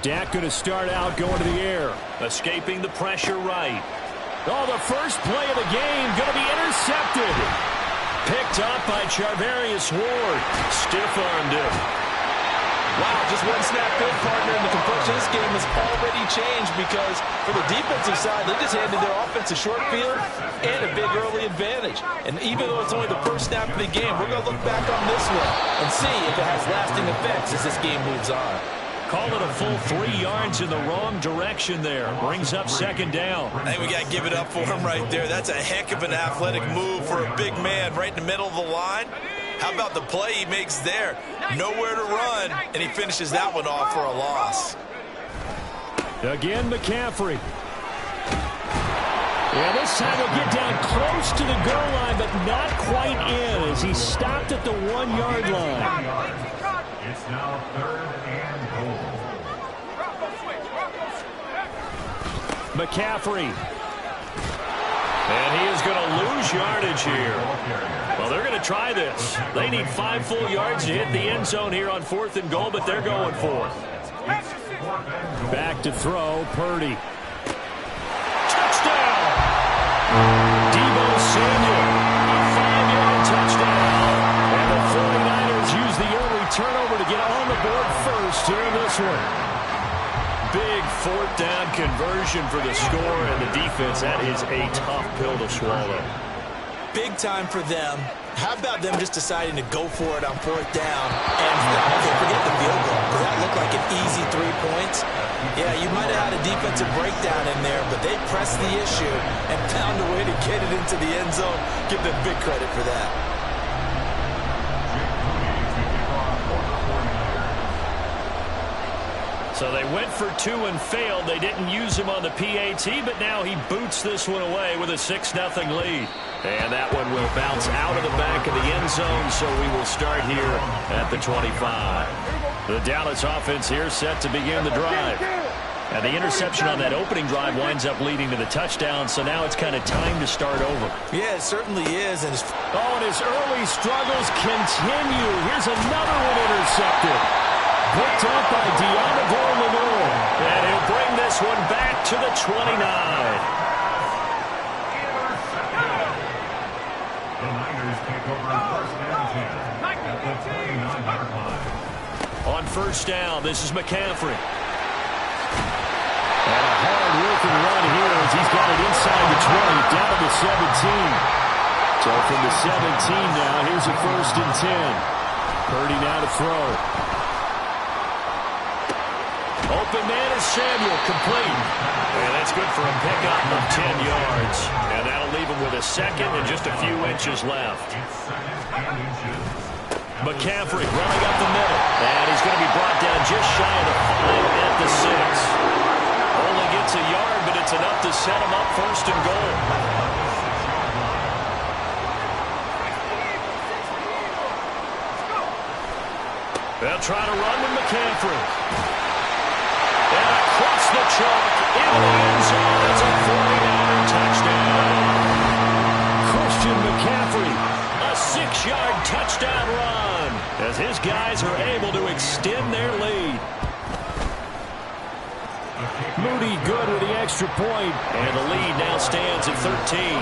Dak going to start out going to the air. Escaping the pressure right. Oh, the first play of the game going to be intercepted. Picked up by Charvarius Ward. Stiff-armed him. Wow, just one snap good, partner, and the complexion of this game has already changed because for the defensive side, they just handed their offense a short field and a big early advantage. And even though it's only the first snap of the game, we're going to look back on this one and see if it has lasting effects as this game moves on. Call it a full 3 yards in the wrong direction there. Brings up second down. I think we got to give it up for him right there. That's a heck of an athletic move for a big man right in the middle of the line. How about the play he makes there? Nowhere to run, and he finishes that one off for a loss. Again, McCaffrey. Yeah, this time he'll get down close to the goal line, but not quite in as he stopped at the 1 yard line. It's now 3rd and goal. McCaffrey. And he is going to lose yardage here. Well, they're going to try this. They need 5 full yards to hit the end zone here on 4th and goal, but they're going for it. Back to throw, Purdy. Touchdown! Deebo Samuel, a 5-yard touchdown. And the 49ers use the early turnover to get on the board first here in this one. Big 4th down conversion for the score, and the defense, that is a tough pill to swallow. Big time for them. How about them just deciding to go for it on 4th down? And okay, forget the field goal, because that looked like an easy 3 points. Yeah, you might have had a defensive breakdown in there, but they pressed the issue and found a way to get it into the end zone. Give them big credit for that. So they went for 2 and failed. They didn't use him on the PAT, but now he boots this one away with a 6-0 lead. And that one will bounce out of the back of the end zone, so we will start here at the 25. The Dallas offense here set to begin the drive. And the interception on that opening drive winds up leading to the touchdown, so now it's kind of time to start over. Yeah, it certainly is. And his early struggles continue. Here's another one intercepted. Picked up by Deommodore Lenoir. And he'll bring this one back to the 29. The Niners take over 1st and 10 at the 29-yard line. On 1st down, this is McCaffrey. And a hard-working run here as he's got it inside the 20, down to the 17. So from the 17 now, here's a 1st and 10. Purdy now to throw. Open man is Samuel, complete. And that's good for a pickup of 10 yards. And that'll leave him with a second and just a few inches left. McCaffrey running up the middle. And he's going to be brought down just shy of the 5 at the 6. Only gets a yard, but it's enough to set him up 1st and goal. They'll try to run with McCaffrey. And across the chalk into the end zone. It's a 49er touchdown. Christian McCaffrey, a 6-yard touchdown run as his guys are able to extend their lead. Moody good with the extra point, and the lead now stands at 13.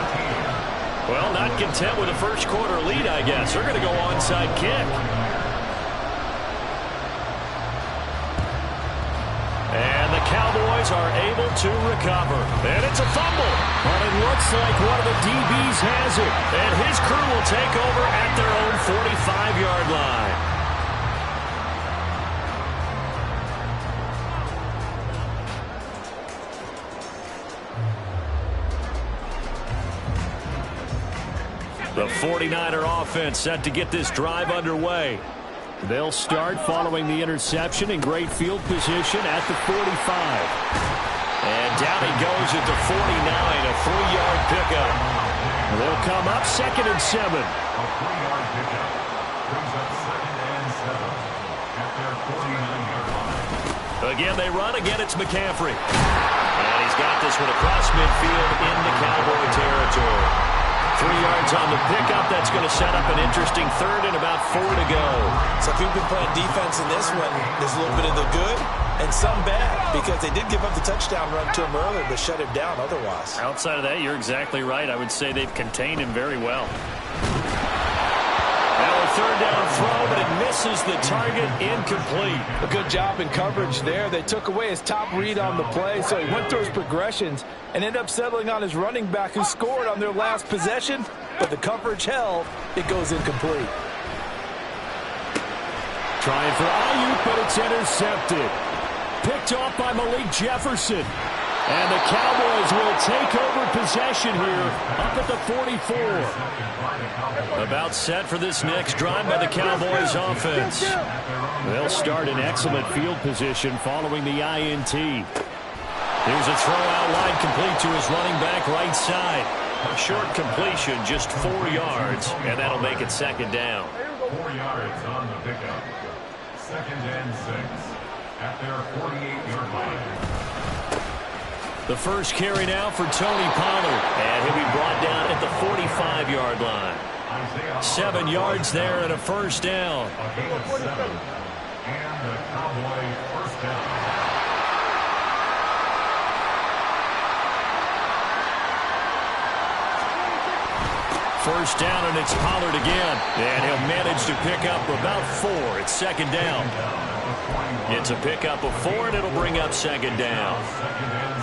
Well, not content with a first quarter lead, I guess. They're going to go onside kick. And the Cowboys are able to recover. And it's a fumble. But it looks like one of the DBs has it. And his crew will take over at their own 45-yard line. The 49er offense set to get this drive underway. They'll start following the interception in great field position at the 45. And down he goes at the 49, a 3-yard pickup. They'll come up 2nd and 7. A 3-yard pickup brings up 2nd and 7 at their 49-yard line. Again, they run. Again, it's McCaffrey. And he's got this one across midfield into Cowboy territory. 3 yards yards on the pickup. That's going to set up an interesting third and about 4 to go. So if you've been playing defense in this one, there's a little bit of the good and some bad, because they did give up the touchdown run to him earlier, but shut him down otherwise. Outside of that, you're exactly right. I would say they've contained him very well. Now a third down throw, but it misses the target, incomplete. A good job in coverage there. They took away his top read on the play, so he went through his progressions and ended up settling on his running back, who scored on their last possession, but the coverage held. It goes incomplete. Trying for Ayuk, but it's intercepted. Picked off by Malik Jefferson. And the Cowboys will take over possession here up at the 44. About set for this next drive by the Cowboys offense. They'll start in excellent field position following the INT. Here's a throw out wide, complete to his running back right side. A short completion, just 4 yards, and that'll make it second down. 4 yards on the pickup. 2nd and 6 at their 48-yard line. The first carry now for Tony Pollard, and he'll be brought down at the 45-yard line. 7 yards there and a first down. A gain of 7, and the Cowboy first down. First down, and it's Pollard again. And he'll manage to pick up about 4. It's second down. It's a pickup of 4, and it'll bring up second down. 2nd and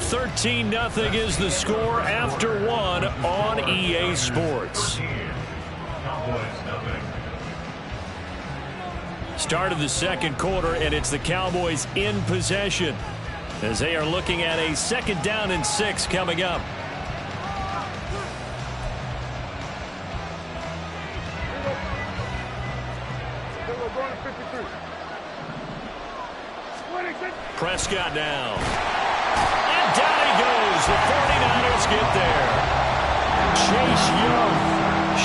6. $13-0 is the score after 1 on EA Sports. Cowboys nothing. Start of the second quarter, and it's the Cowboys in possession as they are looking at a 2nd down and 6 coming up. Prescott now. And down he goes. The 49ers get there. Chase Young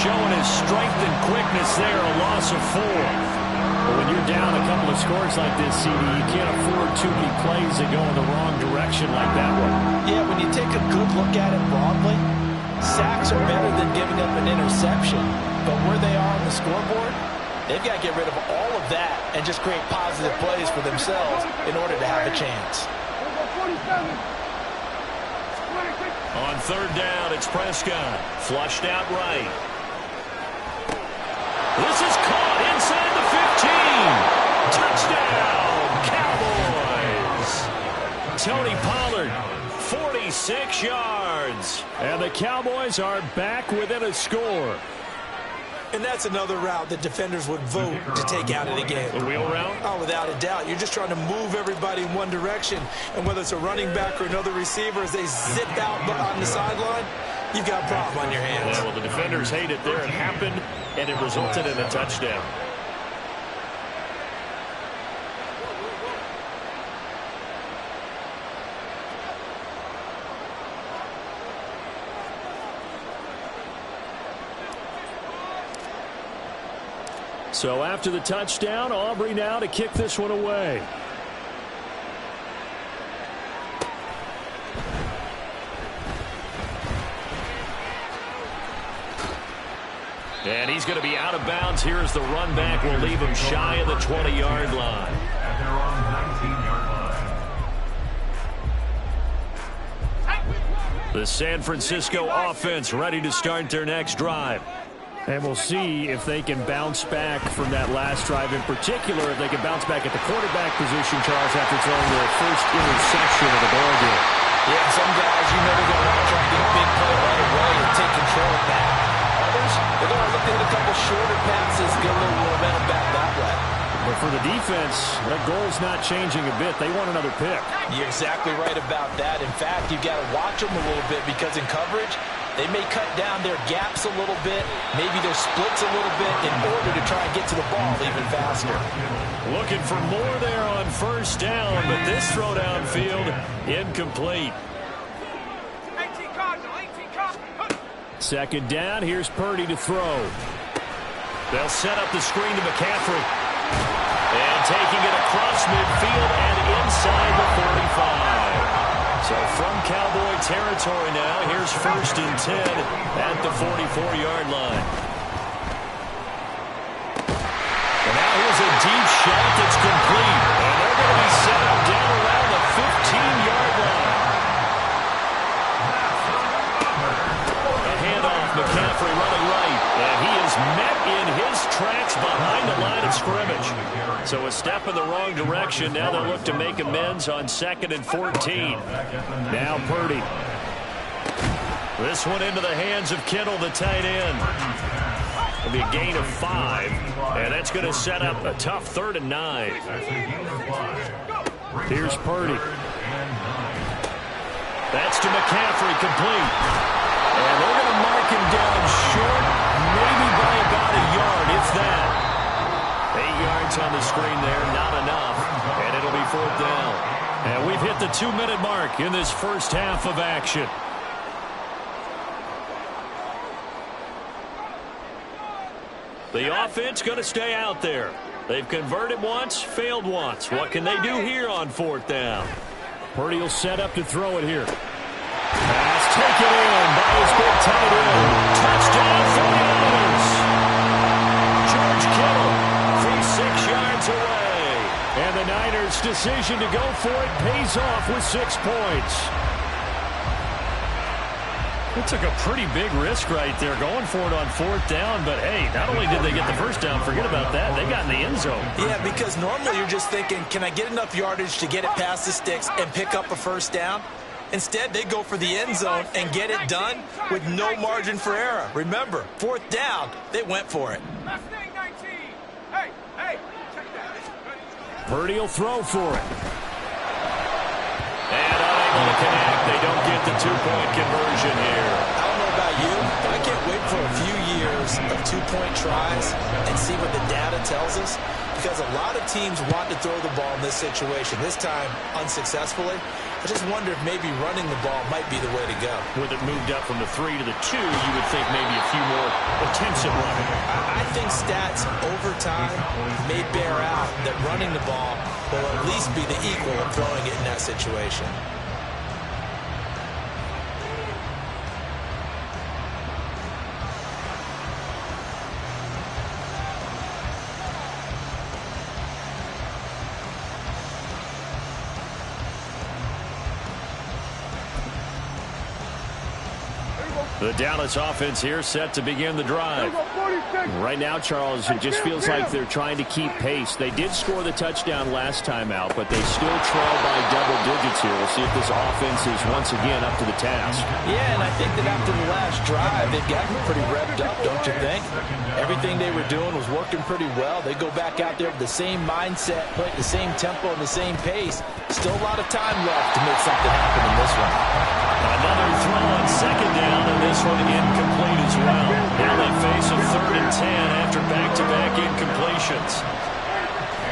showing his strength and quickness there, a loss of 4. But when you're down a couple of scores like this, CD, you can't afford too many plays that go in the wrong direction like that one. Yeah, when you take a good look at it broadly, sacks are better than giving up an interception. But where they are on the scoreboard, they've got to get rid of all of that and just create positive plays for themselves in order to have a chance. On third down, it's Prescott. Flushed out right. This is caught inside the 15. Touchdown, Cowboys. Tony Pollard, 46 yards. And the Cowboys are back within a score. And that's another route that defenders would vote to take out of the game. The wheel route? Oh, without a doubt. You're just trying to move everybody in one direction. And whether it's a running back or another receiver, as they zip out on the sideline, you've got a problem on your hands. Yeah, well, the defenders hate it there. It happened, and it resulted in a touchdown. So after the touchdown, Aubrey now to kick this one away. And he's going to be out of bounds. Here is the run back. Will leave him shy of the 20-yard line. At their own 19-yard line. The San Francisco offense ready to start their next drive. And we'll see if they can bounce back from that last drive, in particular, if they can bounce back at the quarterback position, Charles, after throwing their first interception of the ball game. Yeah, some guys, you know, they're going to want to try and get a big play right away and take control of that. Others, they're going to look at a couple shorter passes, get a little momentum back that way. But for the defense, that goal's not changing a bit. They want another pick. You're exactly right about that. In fact, you've got to watch them a little bit, because in coverage, they may cut down their gaps a little bit, maybe their splits a little bit, in order to try and get to the ball even faster. Looking for more there on first down, but this throw downfield incomplete. 18 cards. Second down, here's Purdy to throw. They'll set up the screen to McCaffrey. And taking it across midfield and inside the 45. So from Cowboy territory now, here's 1st and 10 at the 44-yard line. And now here's a deep shot that's complete. And they're going to be set up down around the 15-yard line. A handoff, McCaffrey running right. And he is met in his tracks behind the line of scrimmage. So a step in the wrong direction. Now they'll look to make amends on 2nd and 14. Now Purdy. This one into the hands of Kittle, the tight end. It'll be a gain of 5. And that's going to set up a tough 3rd and 9. Here's Purdy. That's to McCaffrey, complete. And they're going to mark him down short, maybe by about a yard, if that. 8 yards on the screen there, not enough. And it'll be 4th down. And we've hit the 2-minute mark in this first half of action. The offense going to stay out there. They've converted once, failed once. What can they do here on 4th down? Purdy will set up to throw it here. Pass taken in by his big tight end. Touchdown 49ers. George Kittle from 6 yards away. And the Niners' decision to go for it pays off with 6 points. They took a pretty big risk right there going for it on 4th down. But, hey, not only did they get the first down, forget about that, they got in the end zone. Yeah, because normally you're just thinking, can I get enough yardage to get it past the sticks and pick up a first down? Instead, they go for the end zone and get it done with no margin for error. Remember, 4th down, they went for it. Purdy will throw for it. And unable to connect. They don't get the 2-point conversion here. I don't know about you, but I can't wait for a few years of 2-point tries and see what the data tells us. Because a lot of teams want to throw the ball in this situation. This time, unsuccessfully. I just wonder if maybe running the ball might be the way to go. With it moved up from the 3 to the 2, you would think maybe a few more attempts at running. I think stats over time may bear out that running the ball will at least be the equal of throwing it in that situation. The Dallas offense here set to begin the drive. Right now, Charles, it just feels like they're trying to keep pace. They did score the touchdown last time out, but they still trail by double digits here. We'll see if this offense is once again up to the task. Yeah, and I think that after the last drive, they've gotten pretty revved up, don't you think? Everything they were doing was working pretty well. They go back out there with the same mindset, play at the same tempo and the same pace. Still a lot of time left to make something happen in this one. Another throw on 2nd down, and this one incomplete as well. Now they face a 3rd and 10 after back-to-back incompletions.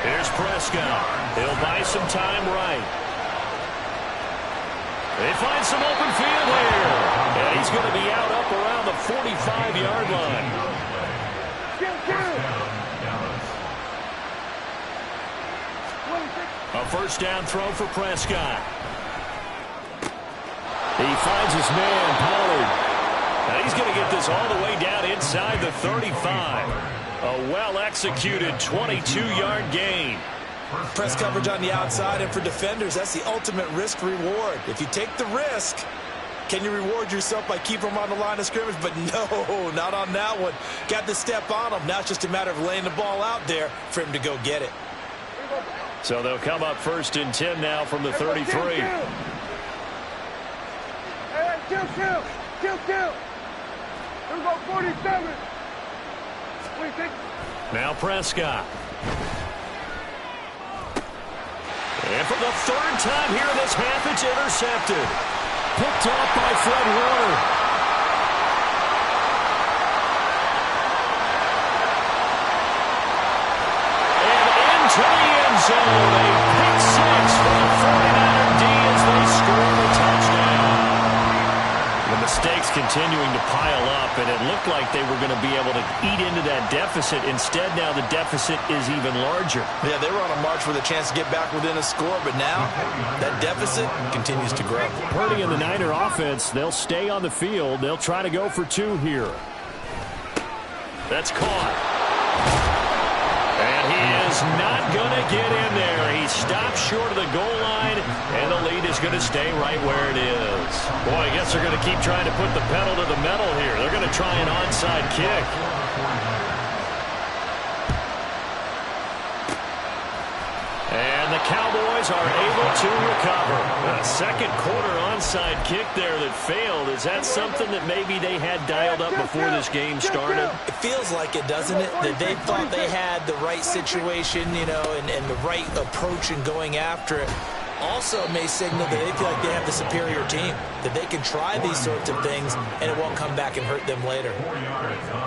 Here's Prescott. He'll buy some time right. They find some open field here. And he's going to be out up around the 45-yard line. A 1st down throw for Prescott. He finds his man, Pollard. Now he's going to get this all the way down inside the 35. A well-executed 22-yard gain. Press coverage on the outside, and for defenders, that's the ultimate risk-reward. If you take the risk, can you reward yourself by keeping them on the line of scrimmage? But no, not on that one. Got to step on him. Now it's just a matter of laying the ball out there for him to go get it. So they'll come up 1st and 10 now from the 33. Kill. Here we go, 47. Now Prescott. And for the 3rd time here in this half, it's intercepted. Picked off by Fred Warner. And into the end zone. A pick 6 for the 49er D as they score the touchdown. The mistakes just continuing to pile up, and it looked like they were going to be able to eat into that deficit. Instead, now the deficit is even larger. Yeah, they were on a march with a chance to get back within a score, but now that deficit continues to grow. Purdy and the Niner offense, they'll stay on the field. They'll try to go for 2 here. That's caught. And he is not going to get in there. He stopped short of the goal line, and the lead is going to stay right where it is. Boy, I guess they're going to keep trying to put the pedal to the metal here. They're going to try an onside kick. And the Cowboys are able to recover. A second quarter onside kick there that failed. Is that something that maybe they had dialed up before this game started? It feels like it, doesn't it? That they thought they had the right situation, you know, and the right approach in going after it. Also may signal that they feel like they have the superior team, that they can try these sorts of things and it won't come back and hurt them later.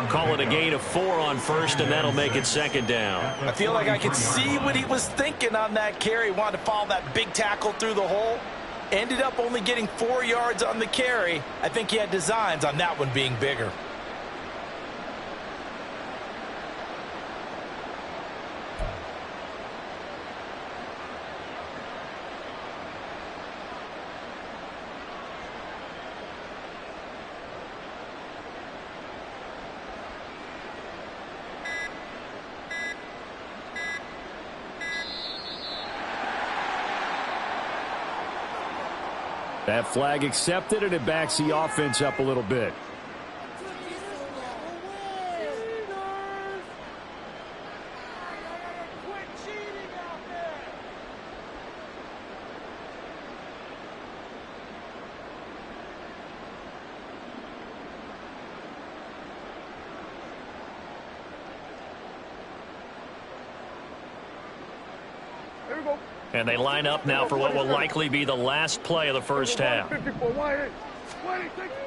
Call it a gain of 4 on first, and that'll make it second down. I feel like I could see what he was thinking on that carry. Wanted to follow that big tackle through the hole. Ended up only getting 4 yards on the carry. I think he had designs on that one being bigger. That flag accepted, and it backs the offense up a little bit. And they line up now for what will likely be the last play of the first half.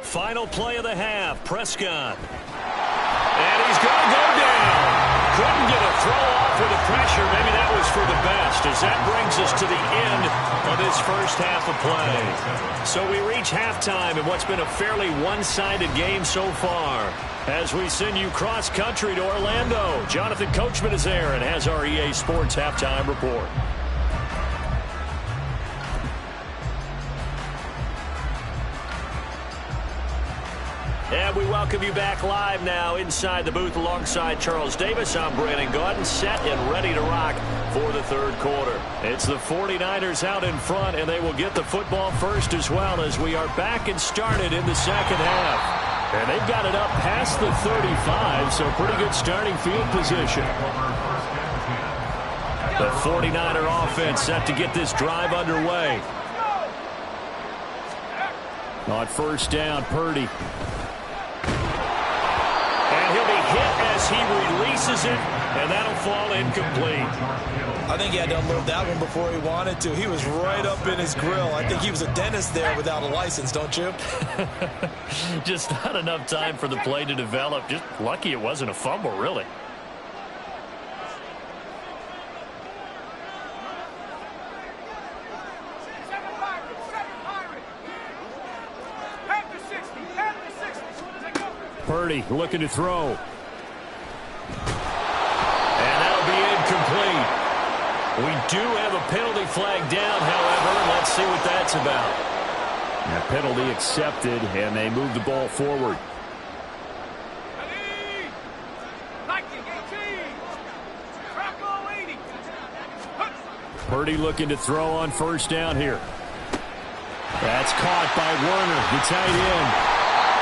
Final play of the half, Prescott. And he's going to go down. Couldn't get a throw off with the pressure. Maybe that was for the best, as that brings us to the end of this first half of play. So we reach halftime in what's been a fairly one-sided game so far. As we send you cross-country to Orlando, Jonathan Coachman is there and has our EA Sports halftime report. And we welcome you back live now inside the booth alongside Charles Davis. I'm Brandon Gaudin, set and ready to rock for the third quarter. It's the 49ers out in front, and they will get the football first as well as we are back and started in the second half. And they've got it up past the 35, so pretty good starting field position. The 49er offense set to get this drive underway. On first down, Purdy. And he'll be hit as he releases it, and that'll fall incomplete. I think he had to unload that one before he wanted to. He was right up in his grill. I think he was a dentist there without a license, don't you? Just not enough time for the play to develop. Just lucky it wasn't a fumble, really. Purdy looking to throw. And that'll be incomplete. We do have a penalty flag down, however. Let's see what that's about. That penalty accepted, and they move the ball forward. Purdy looking to throw on first down here. That's caught by Warner, the tight end.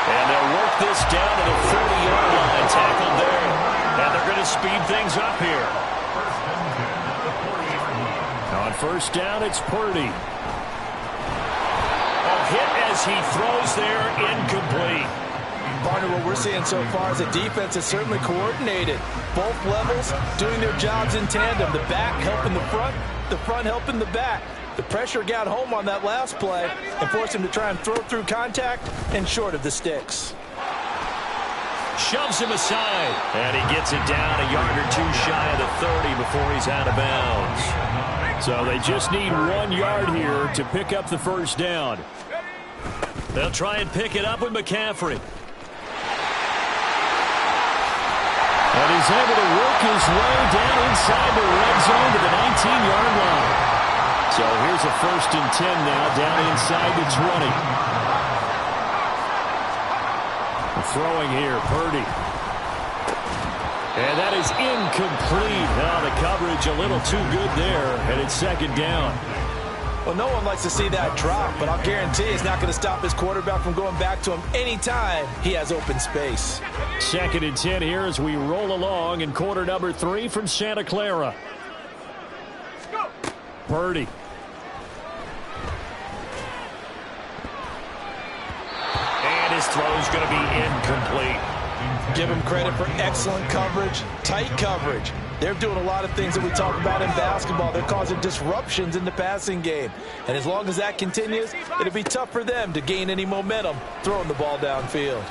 And they'll work this down to the 40-yard line, tackled there. And they're going to speed things up here. On first down, it's Purdy. A hit as he throws there, incomplete. Partner, what we're seeing so far is the defense is certainly coordinated. Both levels doing their jobs in tandem. The back helping the front helping the back. The pressure got home on that last play and forced him to try and throw through contact and short of the sticks. Shoves him aside, and he gets it down a yard or two shy of the 30 before he's out of bounds. So they just need 1 yard here to pick up the first down. They'll try and pick it up with McCaffrey. And he's able to work his way down inside the red zone to the 19-yard line. So here's a 1st and 10 now, down inside the 20. Throwing here, Purdy. And that is incomplete. Oh, the coverage a little too good there, and it's 2nd down. Well, no one likes to see that drop, but I'll guarantee it's not going to stop his quarterback from going back to him anytime he has open space. 2nd and 10 here as we roll along in quarter number 3 from Santa Clara. Purdy. And his throw's going to be incomplete. Give him credit for excellent coverage, tight coverage. They're doing a lot of things that we talk about in basketball. They're causing disruptions in the passing game. And as long as that continues, it'll be tough for them to gain any momentum throwing the ball downfield.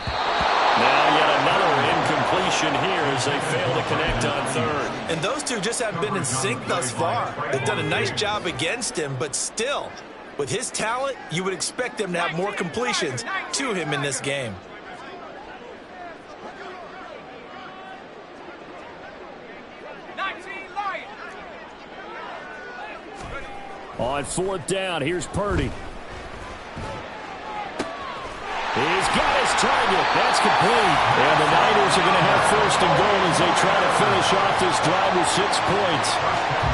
Now yet another incompletion here as they fail to connect on 3rd. And those two just haven't been in sync thus far. They've done a nice job against him, but still, with his talent, you would expect them to have more completions to him in this game. On 4th down, here's Purdy. He's got his target. That's complete. And the Niners are going to have 1st and goal as they try to finish off this drive with 6 points.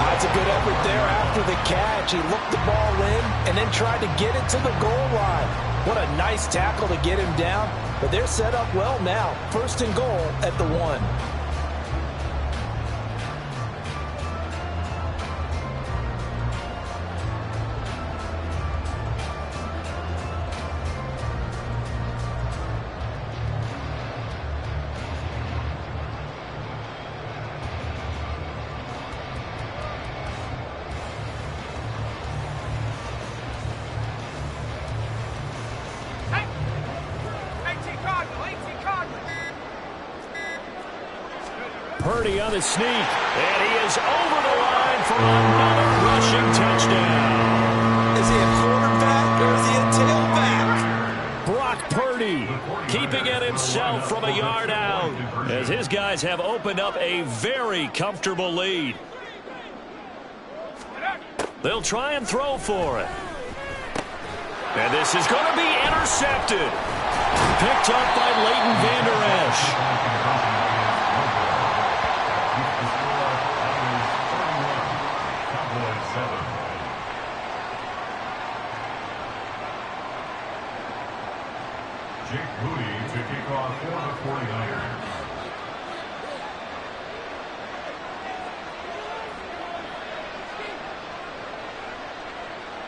That's a good effort there after the catch. He looked the ball in and then tried to get it to the goal line. What a nice tackle to get him down. But they're set up well now. 1st and goal at the 1. Purdy on the sneak, and he is over the line for another rushing touchdown. Is he a quarterback or is he a tailback? Brock Purdy keeping it himself from a yard out as his guys have opened up a very comfortable lead. They'll try and throw for it. And this is going to be intercepted. Picked up by Leighton Vander Esch.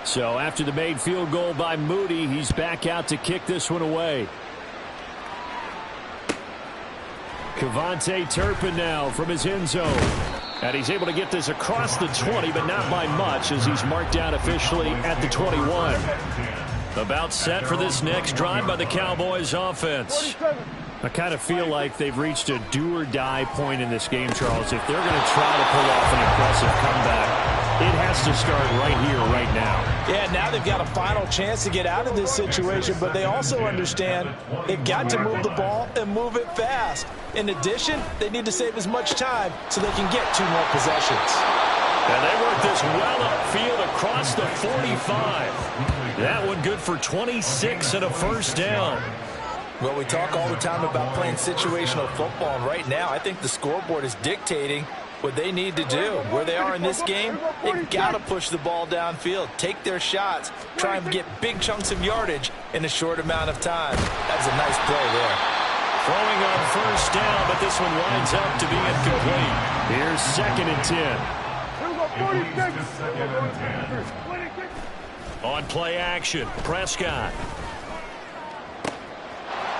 So after the made field goal by Moody, he's back out to kick this one away. Kevontae Turpin now from his end zone. And he's able to get this across the 20, but not by much as he's marked down officially at the 21. About set for this next drive by the Cowboys offense. I kind of feel like they've reached a do-or-die point in this game, Charles. If they're going to try to pull off an impressive comeback, it has to start right here, right now. Yeah, now they've got a final chance to get out of this situation, but they also understand they've got to move the ball and move it fast. In addition, they need to save as much time so they can get 2 more possessions. And they work this well upfield across the 45. That one good for 26 and a first down. Well, we talk all the time about playing situational football, and right now I think the scoreboard is dictating what they need to do. Where they are in this game, they've got to push the ball downfield, take their shots, try and get big chunks of yardage in a short amount of time. That was a nice play there. Throwing on first down, but this one winds up to be incomplete. Here's 2nd and 10. On play action, Prescott.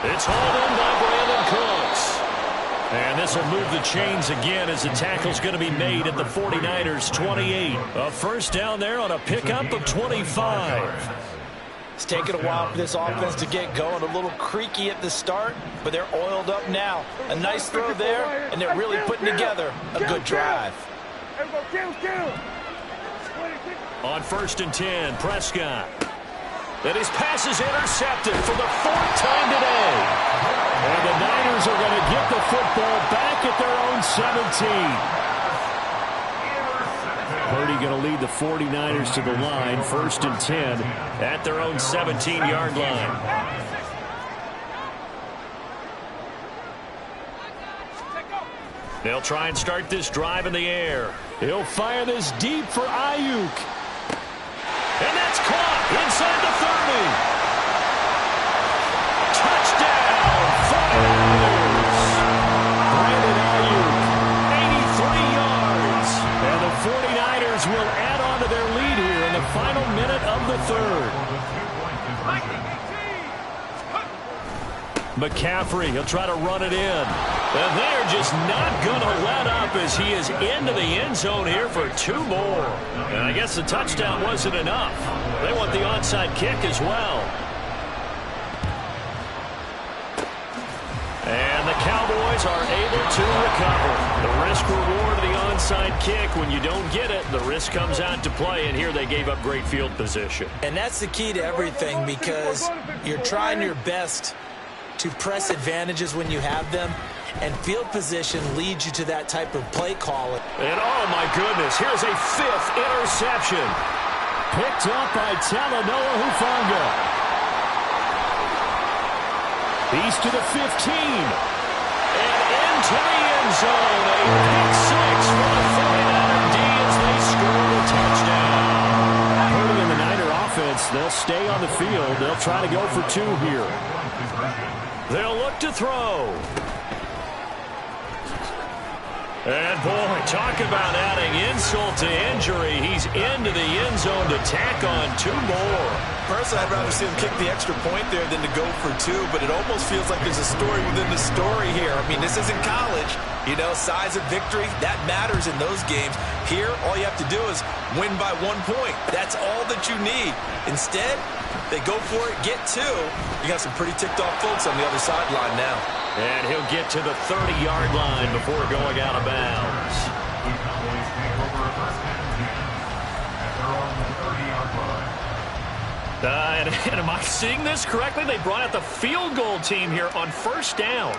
It's hauled in by Brandon Cooks. And this will move the chains again as the tackle's going to be made at the 49ers' 28. A first down there on a pickup of 25. It's taken a while for this offense to get going. A little creaky at the start, but they're oiled up now. A nice throw there, and they're really putting together a good drive. On 1st and 10, Prescott. And his pass is intercepted for the 4th time today. And the Niners are going to get the football back at their own 17. Purdy going to lead the 49ers to the line, 1st and 10 at their own 17-yard line. They'll try and start this drive in the air. He'll fire this deep for Ayuk. And that's caught inside the 30. Touchdown, 49ers. Brandon Ayuk, 83 yards. And the 49ers will add on to their lead here in the final minute of the 3rd. McCaffrey, he'll try to run it in. And they're just not going to let up as he is into the end zone here for 2 more. And I guess the touchdown wasn't enough. They want the onside kick as well. And the Cowboys are able to recover. The risk-reward of the onside kick, when you don't get it, the risk comes out to play, and here they gave up great field position. And that's the key to everything, because you're trying your best to press advantages when you have them, and field position leads you to that type of play call. And oh my goodness, here's a 5th interception. Picked up by Talanoa Hufanga. He's to the 15. And into the end zone. A pick 6 for the 49er D as they score the touchdown. Purdy and the Niner offense, they'll stay on the field. They'll try to go for 2 here. They'll look to throw. And, boy, talk about adding insult to injury. He's into the end zone to tack on 2 more. Personally, I'd rather see him kick the extra point there than to go for 2, but it almost feels like there's a story within the story here. I mean, this isn't college. You know, size of victory, that matters in those games. Here, all you have to do is win by 1 point. That's all that you need. Instead, they go for it, get 2. You got some pretty ticked-off folks on the other sideline now. And he'll get to the 30-yard line before going out of bounds. And am I seeing this correctly? They brought out the field goal team here on 1st down.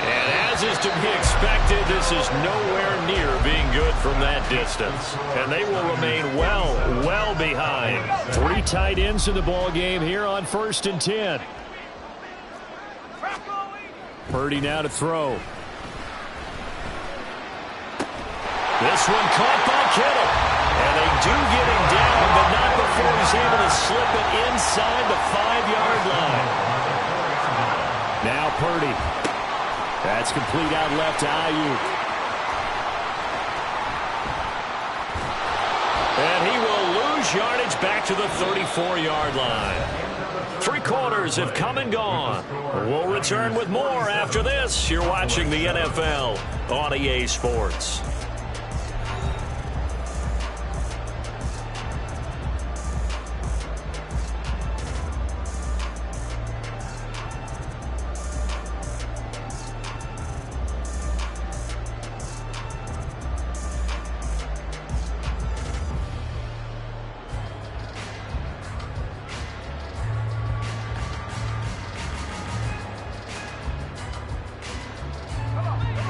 And as is to be expected, this is nowhere near being good from that distance. And they will remain well behind. 3 tight ends in the ball game here on 1st and 10. Purdy now to throw. This one caught by Kittle. And they do get him down, but not before he's able to slip it inside the 5-yard line. Now Purdy. That's complete out left to Ayuk. And he will lose yardage back to the 34-yard line. 3 quarters have come and gone. We'll return with more after this. You're watching the NFL on EA Sports.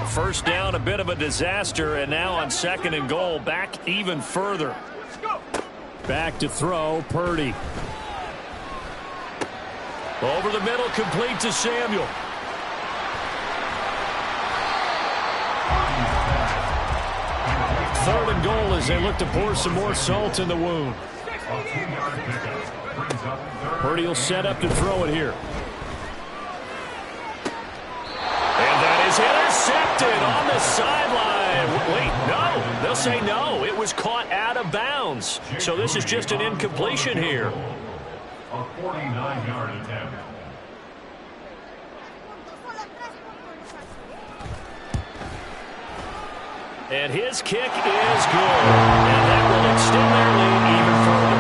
First down, a bit of a disaster, and now on 2nd and goal, back even further. Back to throw, Purdy. Over the middle, complete to Samuel. Third and goal as they look to pour some more salt in the wound. Purdy will set up to throw it here. Intercepted on the sideline. Wait, no. They'll say no. It was caught out of bounds. So this is just an incompletion here. A 49-yard attempt. And his kick is good. And that will extend their lead even further.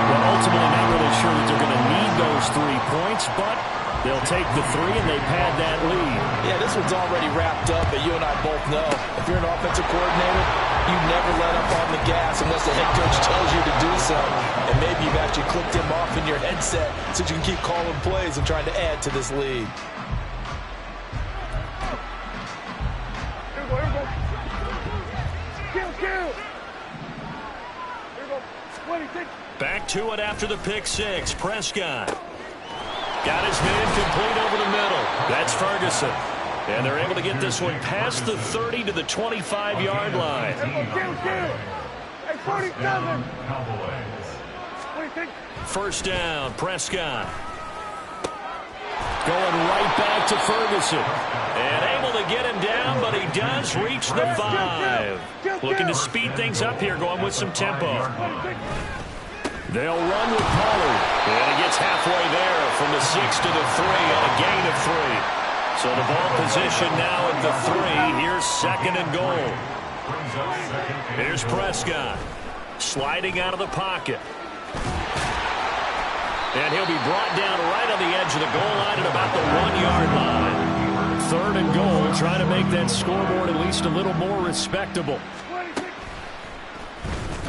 Well, ultimately not really sure that they're going to need those 3 points, but They'll take the three, and they pad that lead. Yeah, this one's already wrapped up, but you and I both know if you're an offensive coordinator, you never let up on the gas unless the head coach tells you to do so. And maybe you've actually clicked him off in your headset so you can keep calling plays and trying to add to this lead. Back to it after the pick six. Prescott got his man complete over the middle. That's Ferguson. And they're able to get this one past the 30 to the 25-yard line. First down, Prescott. Going right back to Ferguson. And able to get him down, but he does reach the 5. Looking to speed things up here, going with some tempo. They'll run with Pollard. And he gets halfway there from the 6 to the 3 and a gain of 3. So the ball position now at the 3. Here's second and goal. Here's Prescott. Sliding out of the pocket. And he'll be brought down right on the edge of the goal line at about the 1-yard line. Third and goal, trying to make that scoreboard at least a little more respectable.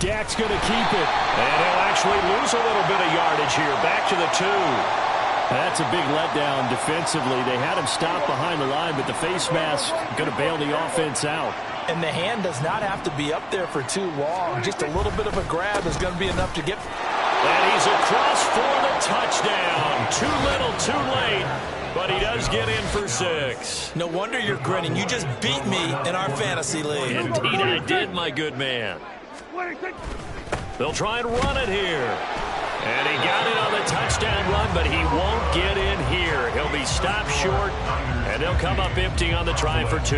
Dak's going to keep it. And he'll actually lose a little bit of yardage here. Back to the 2. That's a big letdown defensively. They had him stop behind the line, but the face mask going to bail the offense out. And the hand does not have to be up there for too long. Just a little bit of a grab is going to be enough to get. And he's across for the touchdown. Too little, too late. But he does get in for 6. No wonder you're grinning. You just beat me in our fantasy league. Indeed I did, my good man. They'll try and run it here. And he got it on the touchdown run, but he won't get in here. He'll be stopped short, and they'll come up empty on the try for 2.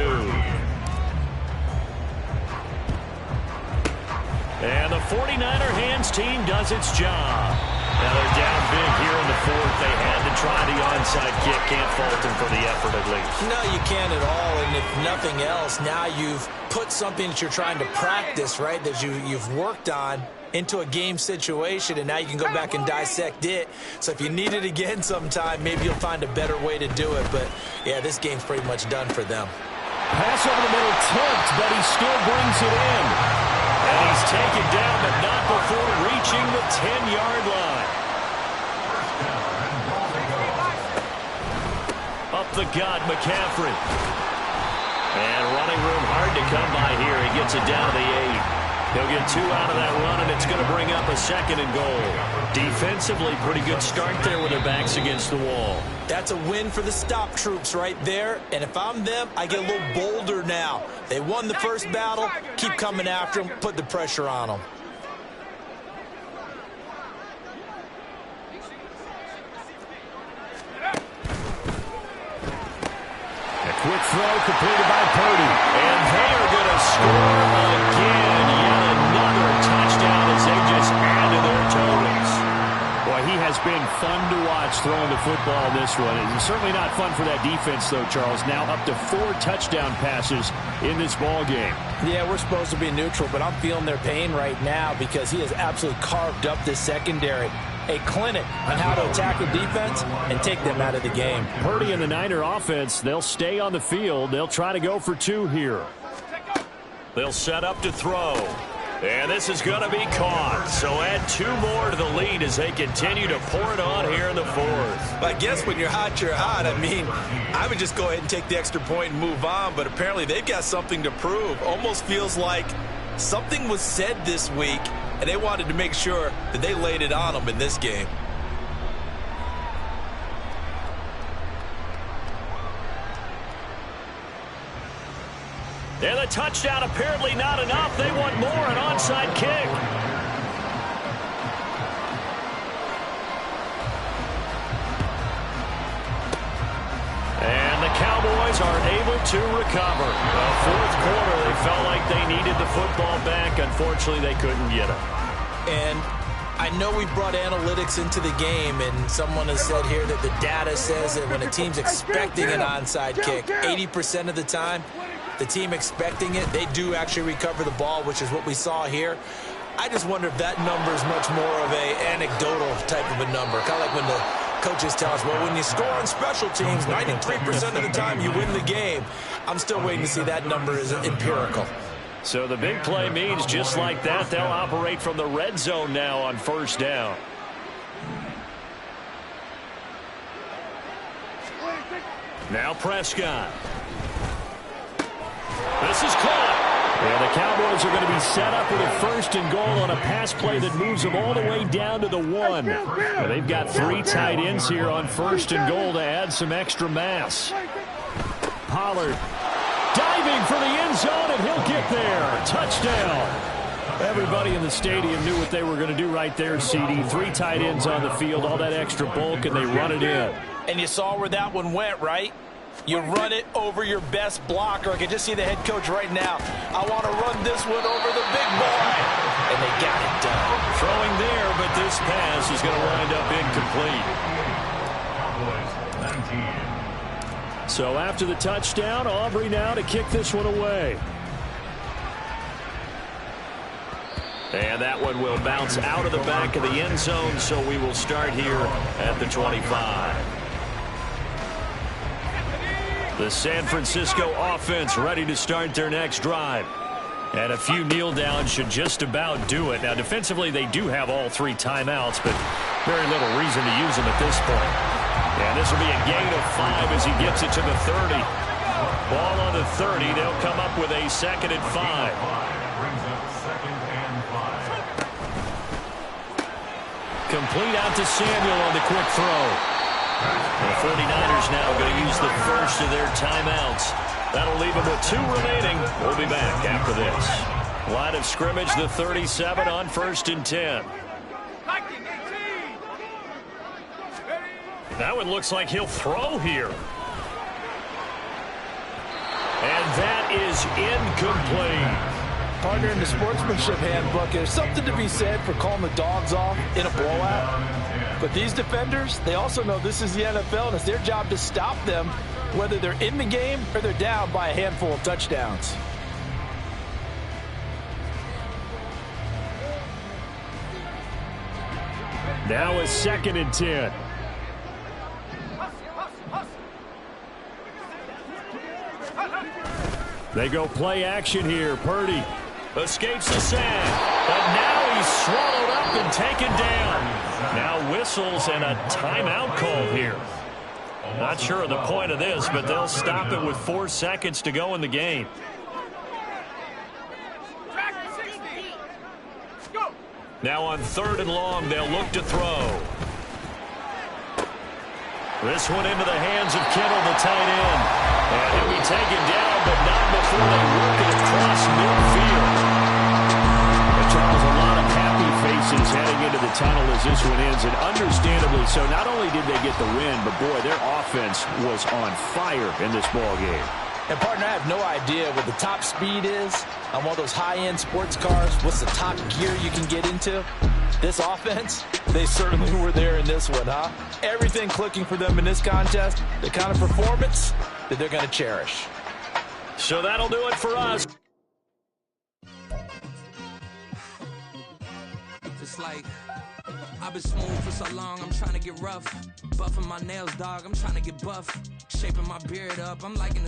And the 49er hands team does its job. Now they're down big here in the 4th. They had to try the onside kick. Can't fault them for the effort at least. No, you can't at all. And if nothing else, now you've put something that you're trying to practice, right, that you've worked on into a game situation, and now you can go back and dissect it. So if you need it again sometime, maybe you'll find a better way to do it. But, yeah, this game's pretty much done for them. Pass over the middle, tipped, but he still brings it in. And he's taken down, but not before reaching the 10-yard line. Up the gut, McCaffrey. And running room hard to come by here. He gets it down to the 8. He'll get 2 out of that run, and it's going to bring up a second and goal. Defensively, pretty good start there with their backs against the wall. That's a win for the stop troops right there. And if I'm them, I get a little bolder now. They won the first battle. Keep coming after them. Put the pressure on them. A quick throw completed by Purdy. And they are going to score again. Yet another touchdown as they just add to their totals. Boy, he has been fun to watch throwing the football this one. It's certainly not fun for that defense, though, Charles. Now up to 4 touchdown passes in this ball game. Yeah, we're supposed to be neutral, but I'm feeling their pain right now because he has absolutely carved up this secondary. A clinic on how to attack the defense and take them out of the game. Purdy and the Niner offense, they'll stay on the field. They'll try to go for 2 here. They'll set up to throw. And this is going to be caught. So add 2 more to the lead as they continue to pour it on here in the 4th. I guess when you're hot, you're hot. I mean, I would just go ahead and take the extra point and move on, but apparently they've got something to prove. Almost feels like something was said this week, and they wanted to make sure that they laid it on them in this game. And the touchdown apparently not enough. They want more, an onside kick. And the Cowboys are able to recover. The 4th quarter, they felt like they needed the football back. Unfortunately, they couldn't get it. And I know we brought analytics into the game, and someone has said here that the data says that when a team's expecting an onside kick, 80% of the time, the team expecting it, they do actually recover the ball, which is what we saw here. I just wonder if that number is much more of a anecdotal type of a number, kind of like when the Coaches tell us, well, when you score on special teams, 93% of the time you win the game. I'm still waiting to see that number is empirical. So the big play means just like that, they'll operate from the red zone now on first down. Now Prescott. This is caught. Yeah, the Cowboys are going to be set up with a first and goal on a pass play that moves them all the way down to the 1. Well, they've got 3 tight ends here on first and goal to add some extra mass. Pollard diving for the end zone, and he'll get there. Touchdown. Everybody in the stadium knew what they were going to do right there, CD. 3 tight ends on the field, all that extra bulk, and they run it in. And you saw where that one went, right? You run it over your best blocker. I can just see the head coach right now. I want to run this one over the big boy. And they got it done. Throwing there, but this pass is going to wind up incomplete. So after the touchdown, Aubrey now to kick this one away. And that one will bounce out of the back of the end zone, so we will start here at the 25. The San Francisco offense ready to start their next drive. And a few kneel downs should just about do it. Now, defensively, they do have all 3 timeouts, but very little reason to use them at this point. And this will be a gain of 5 as he gets it to the 30. Ball on the 30. They'll come up with a 2nd and 5. Complete out to Samuel on the quick throw. The 49ers now going to use the first of their timeouts. That'll leave them with 2 remaining. We'll be back after this. Line of scrimmage, the 37 on 1st and 10. That one looks like he'll throw here. And that is incomplete. Partner, in the sportsmanship handbook, there's something to be said for calling the dogs off in a blowout. But these defenders, they also know this is the NFL, and it's their job to stop them, whether they're in the game or they're down by a handful of touchdowns. Now a 2nd and 10. They go play action here. Purdy escapes the sack, but now he's swallowed up and taken down. Now whistles and a timeout called here. Not sure of the point of this, but they'll stop it with 4 seconds to go in the game. Now on 3rd and long, they'll look to throw. This one into the hands of Kittle, the tight end. And he'll be taken down, but not before they work it across midfield. And Charles, a lot of happy faces heading into the tunnel as this one ends, and understandably so. Not only did they get the win, but boy, their offense was on fire in this ball game. And, partner, I have no idea what the top speed is on one of those high-end sports cars. What's the top gear you can get into? This offense, they certainly were there in this one, huh? Everything clicking for them in this contest, the kind of performance that they're going to cherish. So that'll do it for us. Just like I've been smooth for so long, I'm trying to get rough. Buffing my nails, dog, I'm trying to get buff. Shaping my beard up, I'm liking the